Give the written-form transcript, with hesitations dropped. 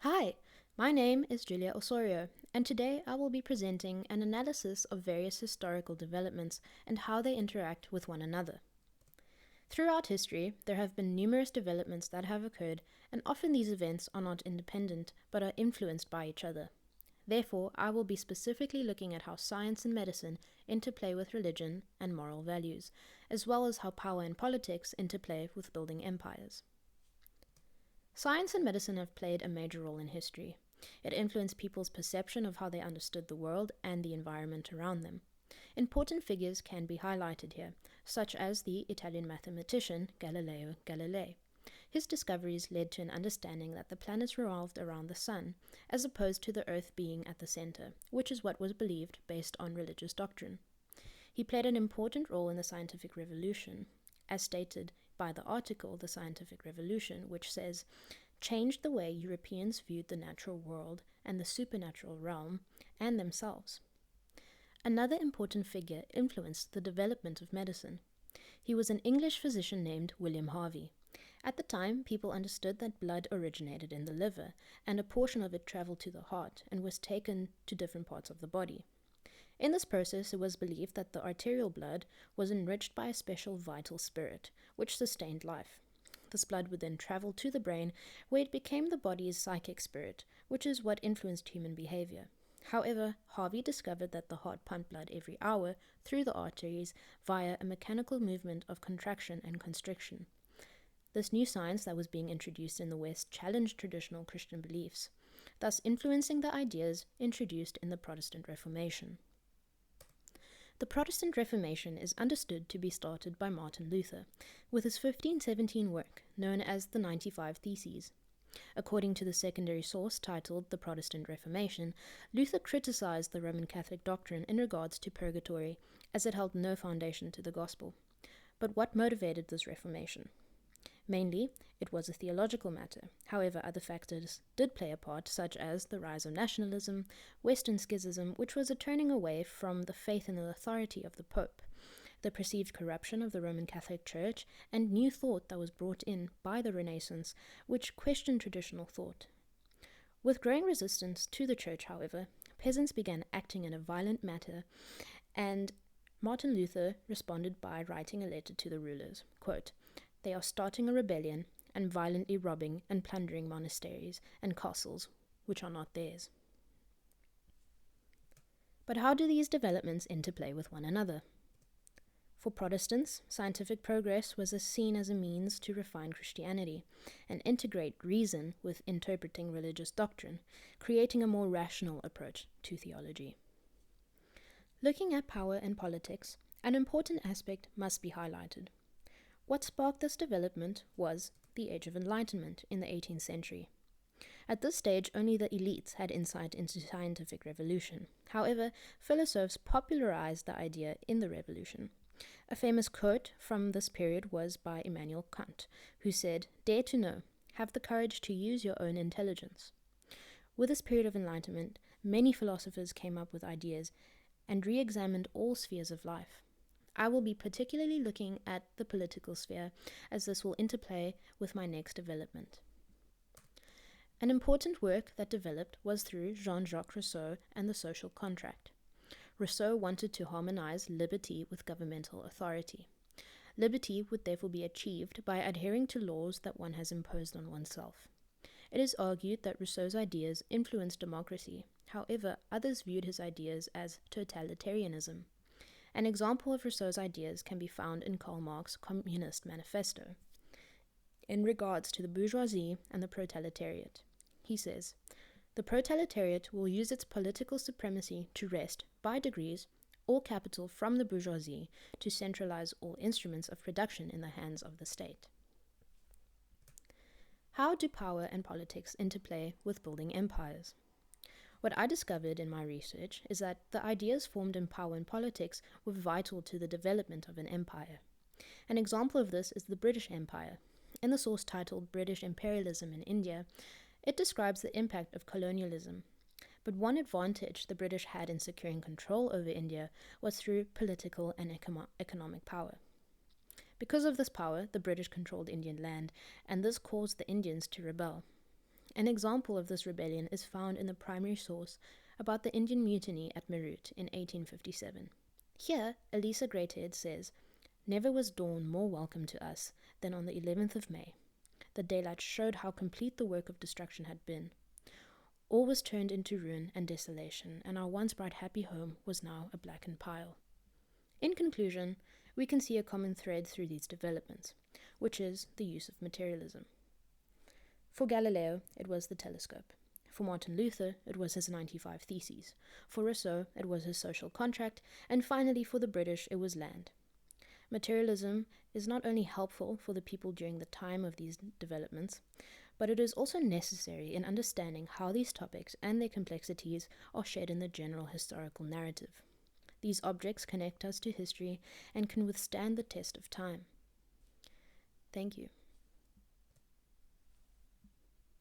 Hi, my name is Julia Osorio, and today I will be presenting an analysis of various historical developments and how they interact with one another. Throughout history, there have been numerous developments that have occurred, and often these events are not independent but are influenced by each other. Therefore, I will be specifically looking at how science and medicine interplay with religion and moral values, as well as how power and politics interplay with building empires. Science and medicine have played a major role in history. It influenced people's perception of how they understood the world and the environment around them. Important figures can be highlighted here, such as the Italian mathematician Galileo Galilei. His discoveries led to an understanding that the planets revolved around the sun, as opposed to the Earth being at the center, which is what was believed based on religious doctrine. He played an important role in the scientific revolution, as stated by the article The Scientific Revolution, which says, changed the way Europeans viewed the natural world and the supernatural realm and themselves. Another important figure influenced the development of medicine. He was an English physician named William Harvey. At the time, people understood that blood originated in the liver, and a portion of it traveled to the heart and was taken to different parts of the body. In this process, it was believed that the arterial blood was enriched by a special vital spirit, which sustained life. This blood would then travel to the brain, where it became the body's psychic spirit, which is what influenced human behavior. However, Harvey discovered that the heart pumped blood every hour through the arteries via a mechanical movement of contraction and constriction. This new science that was being introduced in the West challenged traditional Christian beliefs, thus influencing the ideas introduced in the Protestant Reformation. The Protestant Reformation is understood to be started by Martin Luther, with his 1517 work, known as the 95 Theses. According to the secondary source titled The Protestant Reformation, Luther criticized the Roman Catholic doctrine in regards to purgatory, as it held no foundation to the gospel. But what motivated this Reformation? Mainly, it was a theological matter. However, other factors did play a part, such as the rise of nationalism, Western schism, which was a turning away from the faith and the authority of the Pope, the perceived corruption of the Roman Catholic Church, and new thought that was brought in by the Renaissance, which questioned traditional thought. With growing resistance to the Church, however, peasants began acting in a violent manner, and Martin Luther responded by writing a letter to the rulers, quote, "They are starting a rebellion and violently robbing and plundering monasteries and castles which are not theirs." But how do these developments interplay with one another? For Protestants, scientific progress was seen as a means to refine Christianity and integrate reason with interpreting religious doctrine, creating a more rational approach to theology. Looking at power and politics, an important aspect must be highlighted. What sparked this development was the Age of Enlightenment in the 18th century. At this stage, only the elites had insight into scientific revolution. However, philosophers popularized the idea in the revolution. A famous quote from this period was by Immanuel Kant, who said, "Dare to know, have the courage to use your own intelligence." With this period of enlightenment, many philosophers came up with ideas and re-examined all spheres of life. I will be particularly looking at the political sphere, as this will interplay with my next development. An important work that developed was through Jean-Jacques Rousseau and the social contract. Rousseau wanted to harmonize liberty with governmental authority. Liberty would therefore be achieved by adhering to laws that one has imposed on oneself. It is argued that Rousseau's ideas influenced democracy. However, others viewed his ideas as totalitarianism. An example of Rousseau's ideas can be found in Karl Marx's Communist Manifesto. In regards to the bourgeoisie and the proletariat, he says, "The proletariat will use its political supremacy to wrest, by degrees, all capital from the bourgeoisie to centralize all instruments of production in the hands of the state." How do power and politics interplay with building empires? What I discovered in my research is that the ideas formed in power and politics were vital to the development of an empire. An example of this is the British Empire. In the source titled British Imperialism in India, it describes the impact of colonialism. But one advantage the British had in securing control over India was through political and economic power. Because of this power, the British controlled Indian land, and this caused the Indians to rebel. An example of this rebellion is found in the primary source about the Indian Mutiny at Meerut in 1857. Here, Elisa Greathead says, "Never was dawn more welcome to us than on the 11th of May. The daylight showed how complete the work of destruction had been. All was turned into ruin and desolation, and our once bright happy home was now a blackened pile." In conclusion, we can see a common thread through these developments, which is the use of materialism. For Galileo, it was the telescope. For Martin Luther, it was his 95 Theses. For Rousseau, it was his social contract. And finally, for the British, it was land. Materialism is not only helpful for the people during the time of these developments, but it is also necessary in understanding how these topics and their complexities are shared in the general historical narrative. These objects connect us to history and can withstand the test of time. Thank you.